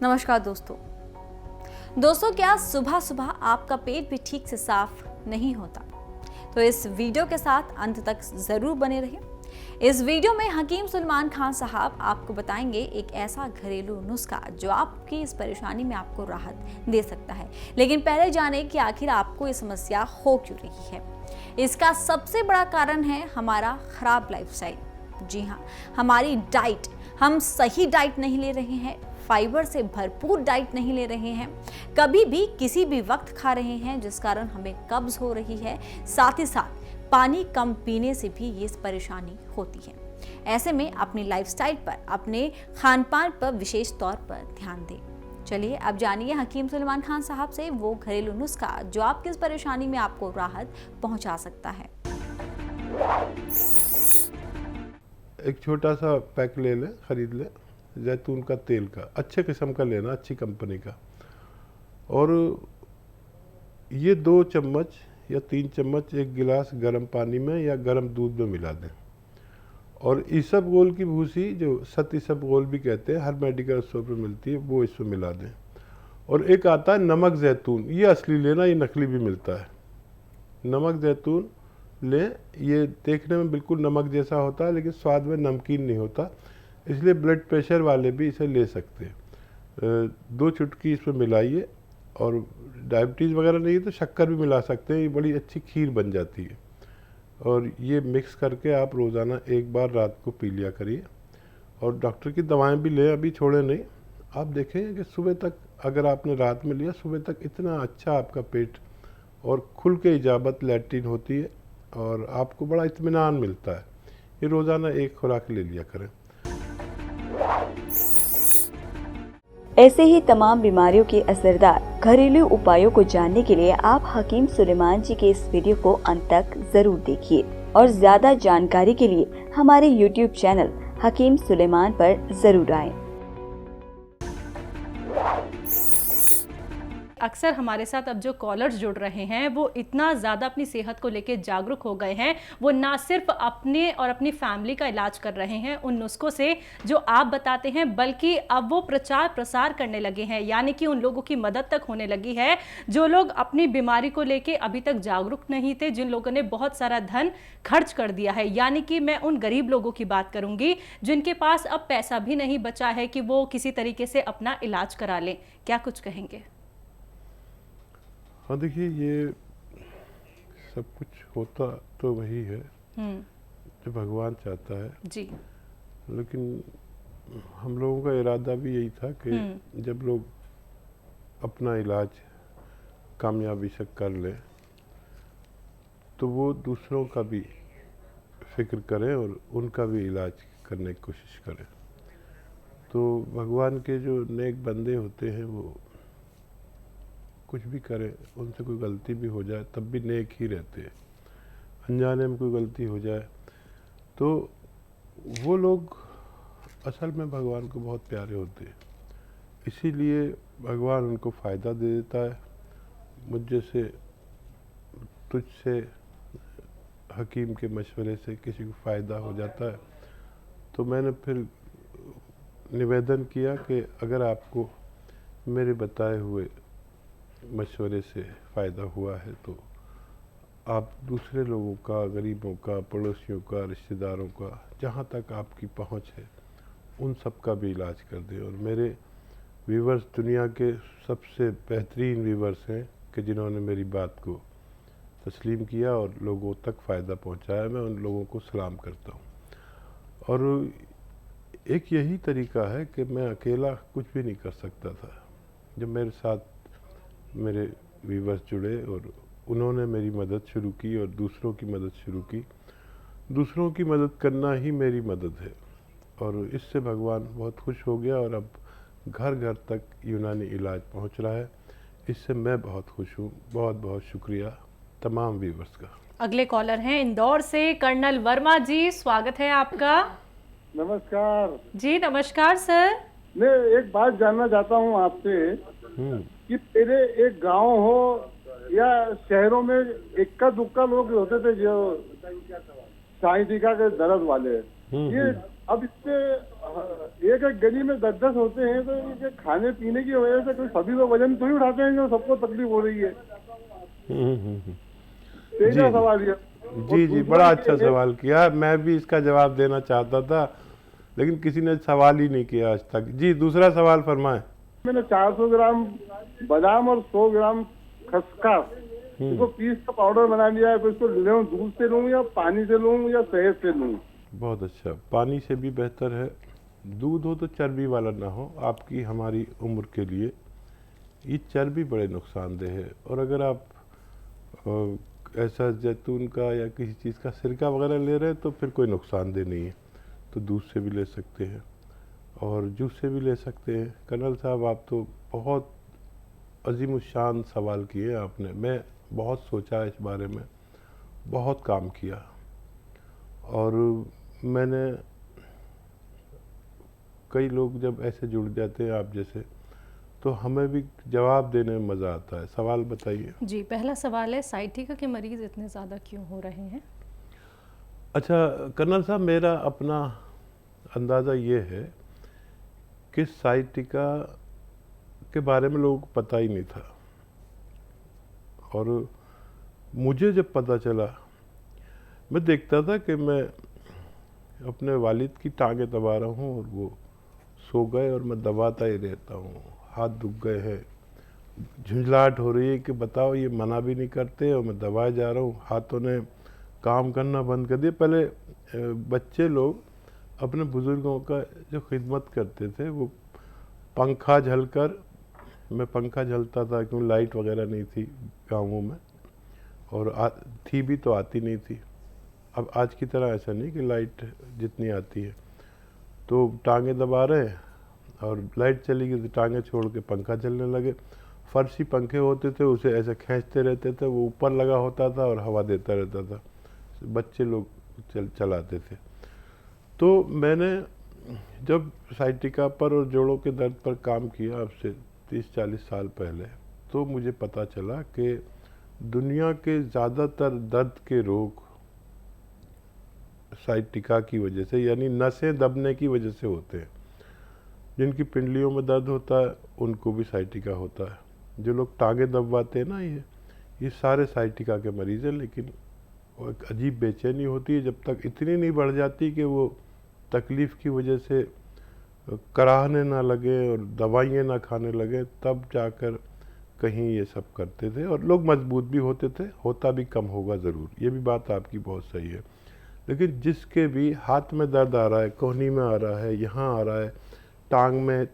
नमस्कार दोस्तों, क्या सुबह सुबह आपका पेट भी ठीक से साफ नहीं होता? तो इस वीडियो के साथ अंत तक जरूर बने रहें। इस वीडियो में हकीम सुलेमान खान साहब आपको बताएंगे एक ऐसा घरेलू नुस्खा जो आपकी इस परेशानी में आपको राहत दे सकता है। लेकिन पहले जाने कि आखिर आपको ये समस्या हो क्यों रही है। इसका सबसे बड़ा कारण है हमारा खराब लाइफस्टाइल। जी हाँ, हमारी डाइट। हम सही डाइट नहीं ले रहे हैं, फाइबर से भरपूर डाइट नहीं ले रहे हैं, कभी भी किसी भी वक्त खा रहे हैं जिस कारण हमें कब्ज हो रही है। साथ ही साथ पानी कम पीने से भी ये परेशानी होती है। ऐसे में अपनी लाइफस्टाइल पर, अपने खान पान पर विशेष तौर पर ध्यान दें। चलिए अब जानिए हकीम सुलेमान खान साहब से वो घरेलू नुस्खा जो आपकी इस परेशानी में आपको राहत पहुंचा सकता है। एक छोटा सा पैक ले ले, खरीद ले जैतून का तेल का, अच्छे किस्म का लेना, अच्छी कंपनी का। और ये 2 चम्मच या 3 चम्मच एक गिलास गर्म पानी में या गर्म दूध में मिला दें। और इसबगोल की भूसी, जो सत इसबगोल भी कहते हैं, हर मेडिकल स्टोर पर मिलती है, वो इसमें मिला दें। और एक आता है नमक जैतून, ये असली लेना, ये नकली भी मिलता है। नमक जैतून लें, ये देखने में बिल्कुल नमक जैसा होता है लेकिन स्वाद में नमकीन नहीं होता, इसलिए ब्लड प्रेशर वाले भी इसे ले सकते हैं। 2 चुटकी इसमें मिलाइए। और डायबिटीज़ वगैरह नहीं है तो शक्कर भी मिला सकते हैं, ये बड़ी अच्छी खीर बन जाती है। और ये मिक्स करके आप रोज़ाना एक बार रात को पी लिया करिए। और डॉक्टर की दवाएं भी लें, अभी छोड़े नहीं। आप देखें कि सुबह तक अगर आपने रात में लिया, सुबह तक इतना अच्छा आपका पेट और खुल के इजाबत लैट्रिन होती है और आपको बड़ा इत्मीनान मिलता है। ये रोज़ाना एक खुराक ले लिया करें। ऐसे ही तमाम बीमारियों के असरदार घरेलू उपायों को जानने के लिए आप हकीम सुलेमान जी के इस वीडियो को अंत तक जरूर देखिए। और ज्यादा जानकारी के लिए हमारे YouTube चैनल हकीम सुलेमान पर जरूर आएं। अक्सर हमारे साथ अब जो कॉलर्स जुड़ रहे हैं वो इतना ज़्यादा अपनी सेहत को लेकर जागरूक हो गए हैं, वो ना सिर्फ अपने और अपनी फैमिली का इलाज कर रहे हैं उन नुस्खों से जो आप बताते हैं, बल्कि अब वो प्रचार प्रसार करने लगे हैं। यानी कि उन लोगों की मदद तक होने लगी है जो लोग अपनी बीमारी को लेकर अभी तक जागरूक नहीं थे, जिन लोगों ने बहुत सारा धन खर्च कर दिया है। यानी कि मैं उन गरीब लोगों की बात करूंगी जिनके पास अब पैसा भी नहीं बचा है कि वो किसी तरीके से अपना इलाज करा लें। क्या कुछ कहेंगे? हाँ, देखिए, ये सब कुछ होता तो वही है जो भगवान चाहता है जी। लेकिन हम लोगों का इरादा भी यही था कि जब लोग अपना इलाज कामयाबी से कर लें तो वो दूसरों का भी फिक्र करें और उनका भी इलाज करने की कोशिश करें। तो भगवान के जो नेक बंदे होते हैं वो कुछ भी करें, उनसे कोई गलती भी हो जाए तब भी नेक ही रहते हैं। अनजाने में कोई गलती हो जाए तो वो लोग असल में भगवान को बहुत प्यारे होते हैं, इसीलिए भगवान उनको फ़ायदा दे देता है। मुझ जैसे तुझसे हकीम के मशवरे से किसी को फ़ायदा हो जाता है तो मैंने फिर निवेदन किया कि अगर आपको मेरे बताए हुए मशवरे से फ़ायदा हुआ है तो आप दूसरे लोगों का, गरीबों का, पड़ोसियों का, रिश्तेदारों का, जहाँ तक आपकी पहुँच है उन सब का भी इलाज कर दें। और मेरे व्यूवर्स दुनिया के सबसे बेहतरीन व्यूवर्स हैं कि जिन्होंने मेरी बात को तस्लीम किया और लोगों तक फ़ायदा पहुँचाया। मैं उन लोगों को सलाम करता हूँ। और एक यही तरीका है कि मैं अकेला कुछ भी नहीं कर सकता था। जब मेरे साथ मेरे व्यूवर्स जुड़े और उन्होंने मेरी मदद शुरू की और दूसरों की मदद शुरू की, दूसरों की मदद करना ही मेरी मदद है। और इससे भगवान बहुत खुश हो गया और अब घर घर तक यूनानी इलाज पहुंच रहा है। इससे मैं बहुत खुश हूँ। बहुत बहुत शुक्रिया तमाम व्यूवर्स का। अगले कॉलर हैं इंदौर से कर्नल वर्मा जी, स्वागत है आपका। नमस्कार जी नमस्कार सर। मैं एक बात जानना चाहता हूँ आपसे कि पहले एक गांव हो या शहरों में इक्का दुक्का लोग होते थे जो साइटिका के दर्द वाले, ये अब इससे एक एक गली में 10-10 होते हैं, तो ये खाने पीने की वजह से कोई सभी लोग वजन थोड़ी उठाते हैं जो सबको तकलीफ हो रही है। तेजा जी। सवाल ये। जी जी, बड़ा अच्छा सवाल किया। मैं भी इसका जवाब देना चाहता था, लेकिन किसी ने सवाल ही नहीं किया आज तक। जी, दूसरा सवाल फरमाएं। मैंने 400 ग्राम बादाम और 100 ग्राम खसखस इसको पीस का पाउडर बना लिया है। तो इसको लूं, दूध से लूं या पानी से लूं या शहद से लूं? बहुत अच्छा, पानी से भी बेहतर है। दूध हो तो चर्बी वाला ना हो, आपकी हमारी उम्र के लिए ये चर्बी बड़े नुकसानदेह है। और अगर आप ऐसा जैतून का या किसी चीज़ का सिरका वगैरह ले रहे हैं तो फिर कोई नुकसानदेह नहीं है, तो दूध से भी ले सकते हैं और जूस से भी ले सकते हैं। कर्नल साहब, आप तो बहुत अजीमुशान सवाल किए आपने। मैं बहुत सोचा इस बारे में, बहुत काम किया, और मैंने कई लोग जब ऐसे जुड़ जाते हैं आप जैसे, तो हमें भी जवाब देने में मज़ा आता है। सवाल बताइए। जी, पहला सवाल है, साइटिका के मरीज इतने ज़्यादा क्यों हो रहे हैं? अच्छा कर्नल साहब, मेरा अपना अंदाज़ा ये है कि साइटिका के बारे में लोगों को पता ही नहीं था, और मुझे जब पता चला, मैं देखता था कि मैं अपने वालिद की टांगें दबा रहा हूँ और वो सो गए और मैं दबाता ही रहता हूँ। हाथ दुख गए हैं, झुंझलाहट हो रही है कि बताओ ये मना भी नहीं करते और मैं दबाए जा रहा हूँ। हाथों ने काम करना बंद कर दिया। पहले बच्चे लोग अपने बुज़ुर्गों का जो खिदमत करते थे, वो पंखा झलकर, मैं पंखा झलता था क्योंकि लाइट वगैरह नहीं थी गाँवों में, और थी भी तो आती नहीं थी। अब आज की तरह ऐसा नहीं कि लाइट जितनी आती है, तो टांगे दबा रहे हैं और लाइट चली गई तो टांगे छोड़ के पंखा चलने लगे। फर्शी पंखे होते थे, उसे ऐसे खींचते रहते थे, वो ऊपर लगा होता था और हवा देता रहता था। बच्चे लोग चलाते थे। तो मैंने जब साइटिका पर और जोड़ों के दर्द पर काम किया अब से 30-40 साल पहले, तो मुझे पता चला कि दुनिया के ज़्यादातर दर्द के रोग साइटिका की वजह से, यानी नसें दबने की वजह से होते हैं। जिनकी पिंडलियों में दर्द होता है उनको भी साइटिका होता है। जो लोग टांगे दबवाते हैं ना, ये सारे साइटिका के मरीज़ हैं। लेकिन वो एक अजीब बेचैनी होती है जब तक इतनी नहीं बढ़ जाती कि वो तकलीफ़ की वजह से कराहने ना लगे और दवाइयाँ ना खाने लगे, तब जाकर कहीं ये सब करते थे। और लोग मजबूत भी होते थे, होता भी कम होगा ज़रूर, ये भी बात आपकी बहुत सही है। लेकिन जिसके भी हाथ में दर्द आ रहा है, कोहनी में आ रहा है, यहाँ आ रहा है, टांग में,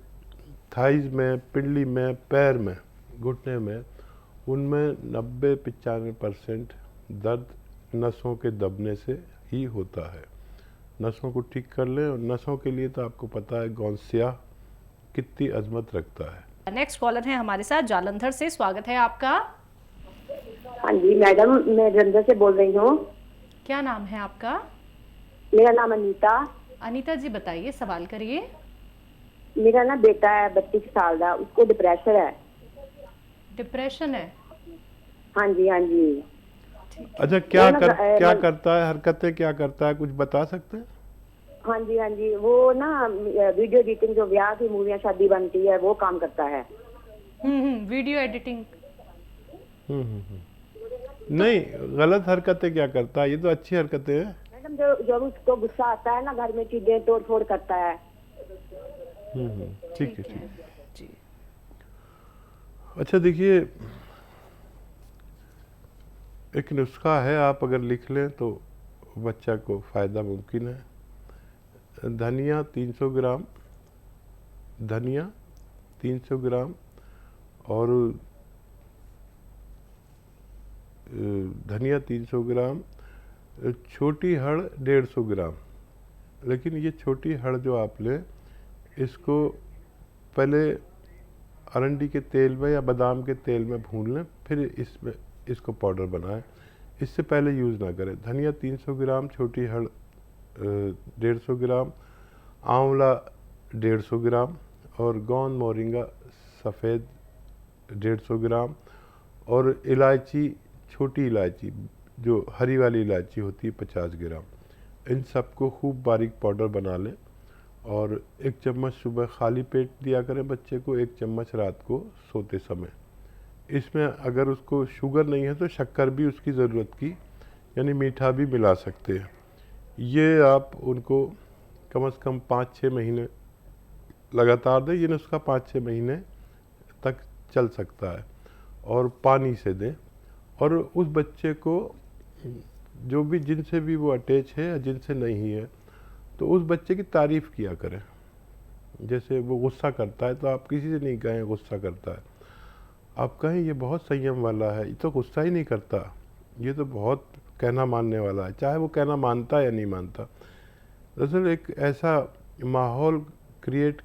थाइज में, पिंडली में, पैर में, घुटने में, उनमें 90-95% दर्द नसों के दबने से ही होता है। नसों को ठीक कर लें, और नसों के लिए तो आपको पता है गौंसिया कितनी अजमत रखता है। नेक्स्ट कॉलर है हमारे साथ जालंधर से, स्वागत है आपका। हाँ जी मैडम, मैं जलंधर से बोल रही हूँ। क्या नाम है आपका? मेरा नाम अनीता। अनीता जी बताइए, सवाल करिए। मेरा ना बेटा है 32 साल का, उसको डिप्रेशन है। डिप्रेशन है? हाँ जी हाँ जी। अच्छा, क्या करता है, हरकतें क्या करता है, कुछ बता सकते हैं? हाँ जी, वो ना वीडियो एडिटिंग, जो ब्याह की मूवियाँ शादी बनती है, वो काम करता है। Video editing. नहीं, गलत हरकतें क्या करता है? ये तो अच्छी हरकतें हैं मैडम। जब उसको गुस्सा आता है ना, घर में चीजें तोड़ फोड़ करता है। ठीक है, ठीक है जी। अच्छा देखिए, एक नुस्खा है, आप अगर लिख लें तो बच्चा को फ़ायदा मुमकिन है। धनिया 300 ग्राम, धनिया 300 ग्राम, और धनिया 300 ग्राम, छोटी हड़ 150 ग्राम। लेकिन ये छोटी हड़ जो आप लें, इसको पहले अरंडी के तेल में या बादाम के तेल में भून लें, फिर इसमें इसको पाउडर बनाएं। इससे पहले यूज़ ना करें। धनिया 300 ग्राम, छोटी हड़ 150 ग्राम, आंवला 150 ग्राम, और गोंद मोरिंगा सफ़ेद 150 ग्राम, और इलायची, छोटी इलायची जो हरी वाली इलायची होती है 50 ग्राम। इन सबको खूब बारीक पाउडर बना लें और 1 चम्मच सुबह खाली पेट दिया करें बच्चे को, 1 चम्मच रात को सोते समय। इसमें अगर उसको शुगर नहीं है तो शक्कर भी उसकी ज़रूरत की यानी मीठा भी मिला सकते हैं। ये आप उनको कम से कम 5-6 महीने लगातार दें। ये नुस्खा 5-6 महीने तक चल सकता है और पानी से दें। और उस बच्चे को जो भी जिनसे भी वो अटैच है या जिनसे नहीं है तो उस बच्चे की तारीफ़ किया करें। जैसे वो गुस्सा करता है तो आप किसी से नहीं कहें गुस्सा करता है, आप कहें ये बहुत संयम वाला है, ये तो गुस्सा ही नहीं करता, ये तो बहुत कहना मानने वाला है, चाहे वो कहना मानता या नहीं मानता। दरअसल एक ऐसा माहौल क्रिएट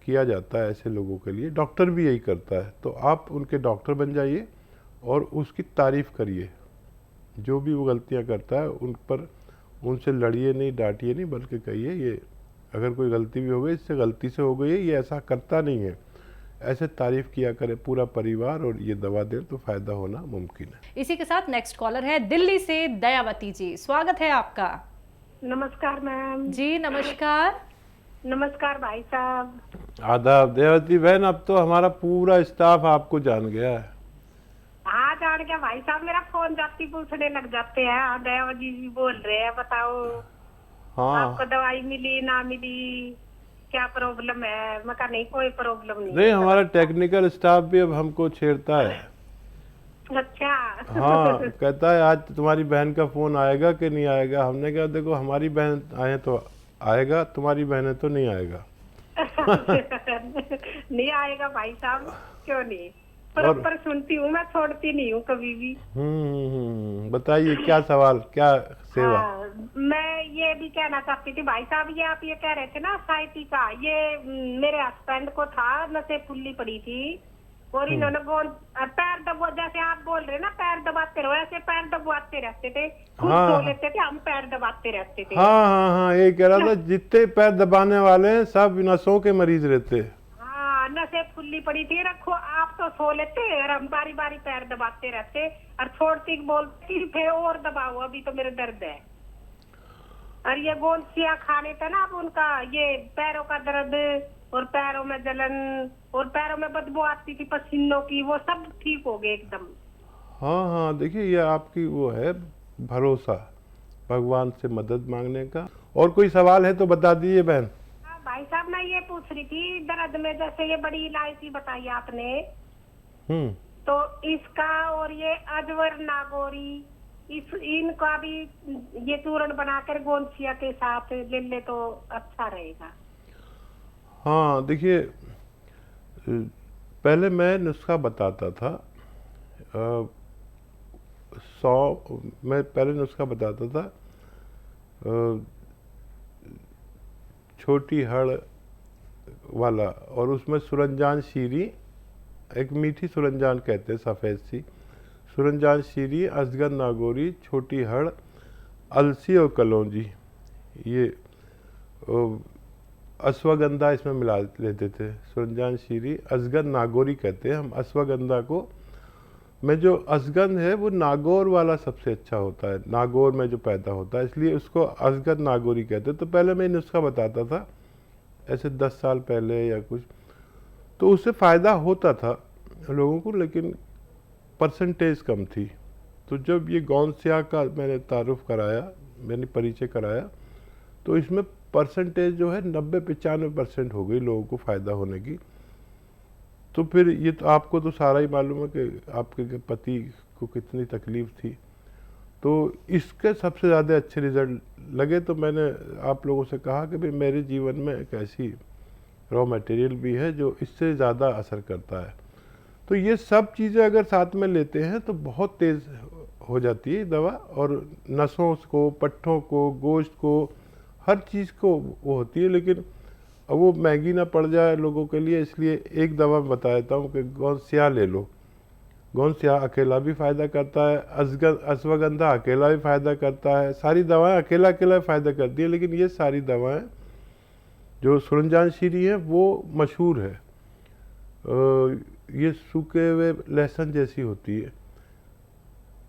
किया जाता है ऐसे लोगों के लिए, डॉक्टर भी यही करता है। तो आप उनके डॉक्टर बन जाइए और उसकी तारीफ़ करिए। जो भी वो गलतियां करता है उन पर उनसे लड़िए नहीं, डांटिए नहीं, बल्कि कहिए ये अगर कोई गलती भी हो गई इससे गलती से हो गई है, ये ऐसा करता नहीं है, ऐसे तारीफ़ किया करे पूरा परिवार और ये दवा दे तो फ़ायदा होना मुमकिन है। इसी के साथ नेक्स्ट कॉलर है दिल्ली से दयावती जी, स्वागत है आपका। नमस्कार मैम। जी नमस्कार। नमस्कार भाई साहब। आदाब दयावती बहन, अब तो हमारा पूरा स्टाफ आपको जान गया है। हाँ जान गया भाई साहब, मेरा फोन जाती पूछने लग जाते हैं। हाँ दयावती जी बोल रहे हैं, बताओ हाँ आपको दवाई मिली ना मिली, क्या प्रॉब्लम है? मैं कहा नहीं कोई प्रॉब्लम नहीं। नहीं, हमारा टेक्निकल स्टाफ भी अब हमको छेड़ता है। अच्छा। हाँ, कहता है आज तुम्हारी बहन का फ़ोन आएगा कि नहीं आएगा। हमने कहा देखो हमारी बहन आए तो आएगा, तुम्हारी बहन है तो नहीं आएगा। नहीं आएगा भाई साहब, क्यों नहीं, पर सुनती हूँ मैं, छोड़ती नहीं हूँ कभी भी। बताइए क्या सवाल, क्या सेवा? हाँ, मैं ये भी कहना चाहती थी भाई साहब, ये आप ये कह रहे थे ना साइटी का, ये मेरे हस्बैंड को था, नसें फुल्ली पड़ी थी और इन्होंने पैर दबा, जैसे आप बोल रहे ना पैर दबाते रहो, ऐसे पैर दबाते रहते थे, खुद सो लेते थे, हम पैर दबाते रहते थे। हाँ हाँ हाँ, ये कह रहा था जितने पैर दबाने वाले हैं सब नसों के मरीज रहते हैं। हाँ, नसें फुल्ली पड़ी थी, रखो आप तो सो लेते और हम बारी बारी पैर दबाते रहते और छोड़ती बोलती फिर और दबाओ, अभी तो मेरे दर्द है। और ये गोंदसिया खाने थे ना अब उनका, ये पैरों का दर्द और पैरों में जलन और पैरों में बदबू आती थी पसीनों की, वो सब ठीक हो गए एकदम। हाँ हाँ, देखिए ये आपकी वो है भरोसा, भगवान से मदद मांगने का। और कोई सवाल है तो बता दीजिए बहन। हाँ भाई साहब, मैं ये पूछ रही थी दर्द में, जैसे ये बड़ी इलायची बताई आपने, तो इसका और ये अजवर नागौरी, इनका भी ये चूर्ण बनाकर गोंदसिया के साथ ले ले तो अच्छा रहेगा। हाँ देखिए, पहले मैं नुस्खा बताता था, मैं पहले नुस्खा बताता था छोटी हड़ वाला, और उसमें सुरंजान शीरी, एक मीठी सुरंजान कहते हैं सफ़ेद सी सुरंजान शीरी, अजगर नागौरी, छोटी हड़, अलसी और कलौंजी, ये अश्वगंधा इसमें मिला लेते थे। सुरंजान शीरी, अजगर नागौरी कहते हैं हम अश्वगंधा को, में जो अजगंध है वो नागौर वाला सबसे अच्छा होता है, नागौर में जो पैदा होता है, इसलिए उसको अजगर नागौरी कहते हैं। तो पहले मैं नुस्खा बताता था ऐसे 10 साल पहले या कुछ, तो उससे फ़ायदा होता था लोगों को, लेकिन परसेंटेज कम थी। तो जब ये गोंदसिया का मैंने तारुफ कराया, मैंने परिचय कराया, तो इसमें परसेंटेज जो है 90-95% हो गई लोगों को फ़ायदा होने की। तो फिर ये तो आपको तो सारा ही मालूम है कि आपके पति को कितनी तकलीफ़ थी, तो इसके सबसे ज़्यादा अच्छे रिज़ल्ट लगे। तो मैंने आप लोगों से कहा कि भाई मेरे जीवन में एक ऐसी रॉ मटेरियल भी है जो इससे ज़्यादा असर करता है। तो ये सब चीज़ें अगर साथ में लेते हैं तो बहुत तेज़ हो जाती है दवा, और नसों को, पट्ठों को, गोश्त को, हर चीज़ को वो होती है। लेकिन अब वो महंगी ना पड़ जाए लोगों के लिए, इसलिए एक दवा मैं बता देता हूँ कि गोंदसिया ले लो। गोंदसिया अकेला भी फ़ायदा करता है, अश्वगंधा अकेला भी फ़ायदा करता है, सारी दवाएं अकेला अकेला फ़ायदा करती है, लेकिन ये सारी दवाएं जो सुरंजान शीरी है वो मशहूर है। ये सूखे हुए लहसुन जैसी होती है।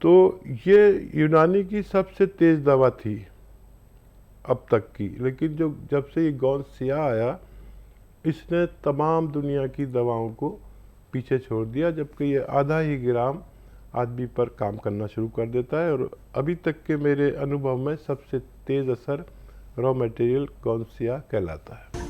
तो ये यूनानी की सबसे तेज़ दवा थी, अब तक की। लेकिन जब से ये गौनसिया आया, इसने तमाम दुनिया की दवाओं को पीछे छोड़ दिया, जबकि ये आधा ही ग्राम आदमी पर काम करना शुरू कर देता है। और अभी तक के मेरे अनुभव में सबसे तेज़ असर रॉ मटेरियल गौनसिया कहलाता है।